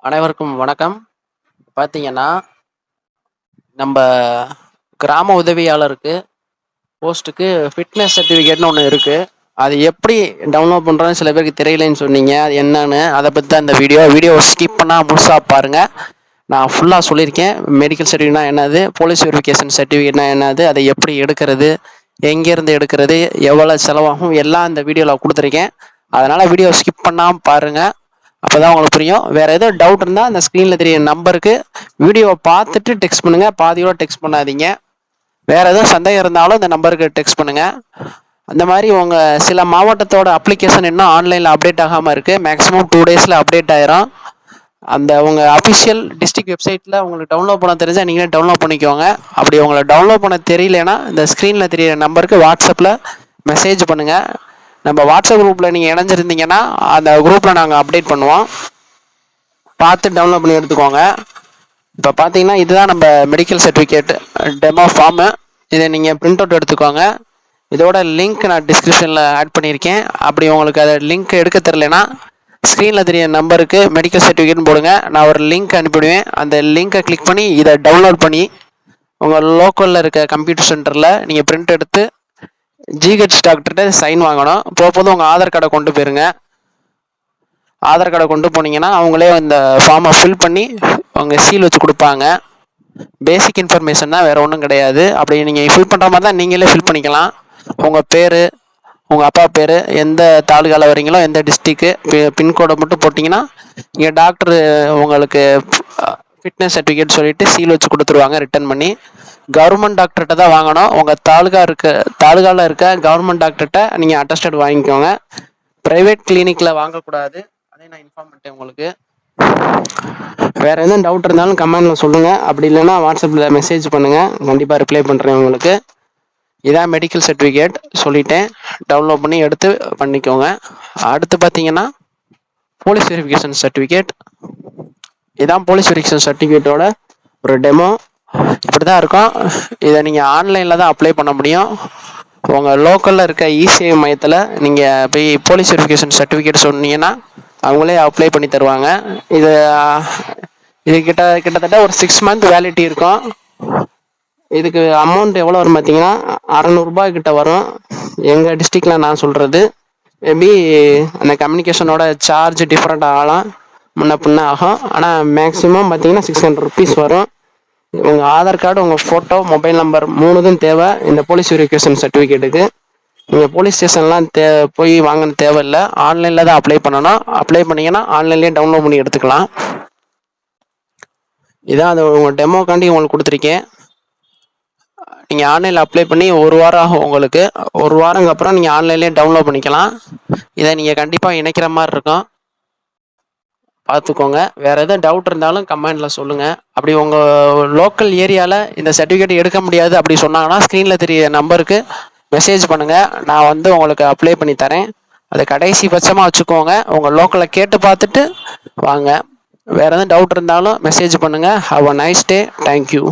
அனைவருக்கும் வணக்கம். பார்த்தீங்கன்னா, நம்ம கிராம உதவியாளருக்கு போஸ்ட்டுக்கு ஃபிட்னஸ் சர்டிஃபிகேட்னு ஒன்று இருக்கு. அது எப்படி டவுன்லோட் பண்ணுறோன்னு சில பேருக்கு தெரியலன்னு சொன்னீங்க. அது என்னன்னு அதை பற்றி தான் இந்த வீடியோ ஸ்கிப் பண்ணால் முழுசாக பாருங்கள். நான் ஃபுல்லாக சொல்லியிருக்கேன். மெடிக்கல் சர்டிஃபிகேட்னா என்னது, போலீஸ் வெரிஃபிகேஷன் சர்டிஃபிகேட்னா என்னது, அதை எப்படி எடுக்கிறது, எங்கேருந்து எடுக்கிறது, எவ்வளோ செலவாகும், எல்லாம் இந்த வீடியோவில் கொடுத்துருக்கேன். அதனால் வீடியோ ஸ்கிப் பண்ணாமல் பாருங்கள். அப்போதான் உங்களுக்கு புரியும். வேற ஏதோ டவுட் இருந்தால் அந்த ஸ்க்ரீனில் தெரிய நம்பருக்கு வீடியோவை பார்த்துட்டு டெக்ஸ்ட் பண்ணுங்க. பாதியோட டெக்ஸ்ட் பண்ணாதீங்க. வேற ஏதோ சந்தேகம் இருந்தாலும் இந்த நம்பருக்கு டெக்ஸ்ட் பண்ணுங்க. அந்த மாதிரி உங்க சில மாவட்டத்தோட அப்ளிகேஷன் இன்னும் ஆன்லைனில் அப்டேட் ஆகாமல் இருக்கு. மேக்ஸிமம் 2 daysல அப்டேட் ஆயிரும். அந்த உங்க அஃபிஷியல் டிஸ்ட்ரிக்ட் வெப்சைட்ல உங்களுக்கு டவுன்லோட் பண்ண தெரிஞ்சா நீங்களே டவுன்லோட் பண்ணிக்கோங்க. அப்படி உங்களை டவுன்லோட் பண்ண தெரியலனா இந்த ஸ்க்ரீனில் தெரிய நம்பருக்கு வாட்ஸ்அப்பில் மெசேஜ் பண்ணுங்க. நம்ம வாட்ஸ்அப் குரூப்பில் நீங்கள் இணைஞ்சிருந்தீங்கன்னா அந்த குரூப்பில் நாங்கள் அப்டேட் பண்ணுவோம். பார்த்து டவுன்லோட் பண்ணி எடுத்துக்கோங்க. இப்போ பார்த்தீங்கன்னா இதுதான் நம்ம மெடிக்கல் சர்டிஃபிகேட் டெமோ ஃபார்மு. இதை நீங்கள் பிரிண்ட் அவுட் எடுத்துக்கோங்க. இதோட லிங்க் நான் டிஸ்கிரிப்ஷனில் ஆட் பண்ணியிருக்கேன். அப்படி உங்களுக்கு அதை லிங்க் எடுக்க தெரிலனா ஸ்க்ரீனில் தெரிய நம்பருக்கு மெடிக்கல் சர்டிஃபிகேட்னு போடுங்க. நான் ஒரு லிங்க் அனுப்பிடுவேன். அந்த லிங்கை கிளிக் பண்ணி இதை டவுன்லோட் பண்ணி உங்கள் லோக்கலில் இருக்க கம்ப்யூட்டர் சென்டரில் நீங்கள் பிரிண்ட் எடுத்து ஜிஹெச் டாக்டர்கிட்ட சைன் வாங்கணும். போகும்போது உங்கள் ஆதார் கார்டை கொண்டு போயிருங்க. ஆதார் கார்டை கொண்டு போனீங்கன்னா அவங்களே இந்த ஃபார்மை ஃபில் பண்ணி அவங்க சீல் வச்சு கொடுப்பாங்க. பேசிக் இன்ஃபர்மேஷன் தான், வேற ஒன்றும் கிடையாது. அப்படி நீங்கள் ஃபில் பண்ணுற மாதிரி தான் நீங்களே ஃபில் பண்ணிக்கலாம். உங்கள் பேர், உங்கள் அப்பா பேர், எந்த தாலுகாவில் வரீங்களோ, எந்த டிஸ்ட்ரிக்கு, பின்கோடை மட்டும் போட்டிங்கன்னா இங்கே டாக்டர் உங்களுக்கு ஃபிட்னஸ் சர்டிஃபிகேட் சொல்லிட்டு சீல் வச்சு கொடுத்துருவாங்க ரிட்டர்ன் பண்ணி. கவர்மெண்ட் டாக்டர்கிட்ட தான் வாங்கணும். உங்கள் தாலுகாவில் இருக்க கவர்மெண்ட் டாக்டர்கிட்ட நீங்கள் அட்டஸ்டட் வாங்கிக்கோங்க. ப்ரைவேட் கிளினிக்கில் வாங்கக்கூடாது. அதே நான் இன்ஃபார்ம் பண்ணிட்டேன் உங்களுக்கு. வேற எதுவும் டவுட் இருந்தாலும் கமெண்ட்ல சொல்லுங்க. அப்படி இல்லைன்னா வாட்ஸ்அப்பில் மெசேஜ் பண்ணுங்க. கண்டிப்பாக ரிப்ளை பண்ணுறேன் உங்களுக்கு. இதான் மெடிக்கல் சர்டிஃபிகேட் சொல்லிட்டேன். டவுன்லோட் பண்ணி எடுத்து பண்ணிக்கோங்க. அடுத்து பார்த்தீங்கன்னா போலீஸ் வெரிஃபிகேஷன் சர்டிஃபிகேட். இதான் போலீஸ் வெரிஃபிகேஷன் சர்டிஃபிகேட்டோட ஒரு டெமோ. இப்படி தான் இருக்கும். இதை நீங்கள் ஆன்லைனில் தான் அப்ளை பண்ண முடியும். உங்கள் லோக்கலில் இருக்க இசேவை மையத்தில் நீங்கள் போய் போலீஸ் வெரிஃபிகேஷன் சர்டிஃபிகேட் சொன்னீங்கன்னா அவங்களே அப்ளை பண்ணி தருவாங்க. இது கிட்டத்தட்ட ஒரு 6 month வேலிட்டி இருக்கும். இதுக்கு அமௌண்ட் எவ்வளோ வரும் பார்த்தீங்கன்னா 600 ரூபாய் கிட்ட வரும். எங்கள் டிஸ்ட்ரிக்டில் நான் சொல்கிறது. மேபி அந்த கம்யூனிகேஷனோட சார்ஜ் டிஃப்ரெண்ட் ஆகலாம், முன்ன பின்ன ஆகும். ஆனால் மேக்ஸிமம் பார்த்தீங்கன்னா 600 rupees வரும். உங்கள் ஆதார் கார்டு, உங்கள் ஃபோட்டோ, மொபைல் நம்பர் 3 தேவை இந்த போலீஸ் வெரிஃபிகேஷன் சர்டிஃபிகேட்டுக்கு. நீங்கள் போலீஸ் ஸ்டேஷன்லாம் போய் வாங்கணும் தேவையில்லை. ஆன்லைனில் தான் அப்ளை பண்ணணும். அப்ளை பண்ணிங்கன்னா ஆன்லைன்லேயே டவுன்லோட் பண்ணி எடுத்துக்கலாம். இதான் அது உங்கள் டெமோக்காண்டி உங்களுக்கு கொடுத்துருக்கேன். நீங்கள் ஆன்லைனில் அப்ளை பண்ணி 1 வாரம் ஆகும் உங்களுக்கு. 1 வாரங்க அப்புறம் நீங்கள் ஆன்லைன்லேயே டவுன்லோட் பண்ணிக்கலாம். இதை நீங்கள் கண்டிப்பாக இணைக்கிற மாதிரி இருக்கும். பார்த்துக்கோங்க. வேற எதுவும் டவுட் இருந்தாலும் கமெண்ட்ல சொல்லுங்க. அப்படி உங்க லோக்கல் ஏரியாவில் இந்த சர்டிஃபிகேட் எடுக்க முடியாது அப்படி சொன்னாங்கன்னா ஸ்க்ரீனில் தெரிய நம்பருக்கு மெசேஜ் பண்ணுங்க. நான் உங்களுக்கு அப்ளை பண்ணி தரேன். அதை கடைசி பட்சமாக வச்சுக்கோங்க. உங்கள் லோக்கலில் கேட்டு பார்த்துட்டு வாங்க. வேற எதுவும் டவுட் இருந்தாலும் மெசேஜ் பண்ணுங்க. Have a nice day. Thank you.